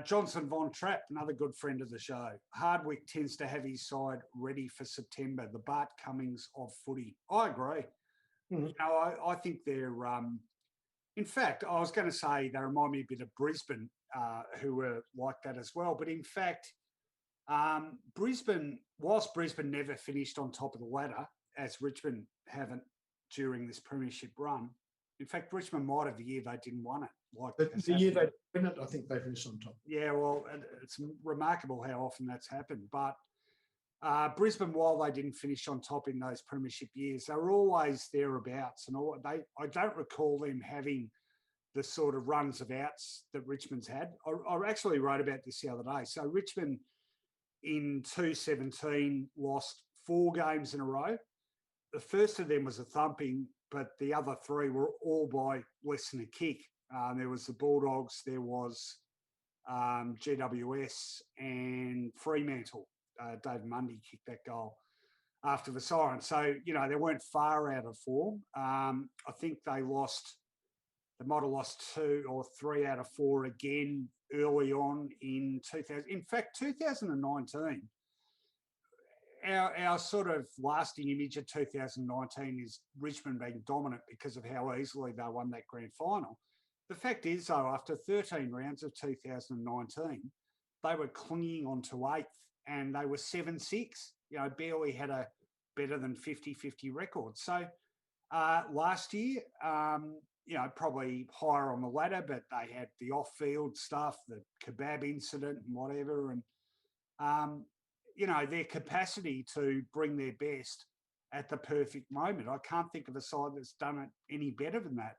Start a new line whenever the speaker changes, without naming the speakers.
Johnson Von Trapp, another good friend of the show. Hardwick tends to have his side ready for September. The Bart Cummings of footy. I agree.
Mm-hmm.
You know, I think they're. In fact, I was going to say they remind me a bit of Brisbane, who were like that as well. But in fact, Brisbane, whilst Brisbane never finished on top of the ladder, as Richmond haven't during this premiership run. In fact, Richmond might have the year they didn't win it. Like
the year they win it, I think they finished on top.
Yeah, well, it's remarkable how often that's happened. But Brisbane, while they didn't finish on top in those premiership years, they were always thereabouts. And I don't recall them having the sort of runs of outs that Richmond's had. I actually wrote about this the other day. So Richmond in 2017 lost 4 games in a row. The first of them was a thumping, but the other 3 were all by less than a kick. There was the Bulldogs, there was GWS and Fremantle. David Mundy kicked that goal after the siren. So, you know, they weren't far out of form. I think they might have lost 2 or 3 out of 4 again early on in 2000. In fact, 2019, our sort of lasting image of 2019 is Richmond being dominant because of how easily they won that grand final. The fact is, though, after 13 rounds of 2019, they were clinging on to 8th and they were 7-6. You know, barely had a better than 50-50 record. So last year, you know, probably higher on the ladder, but they had the off-field stuff, the kebab incident and whatever. And, you know, their capacity to bring their best at the perfect moment. I can't think of a side that's done it any better than that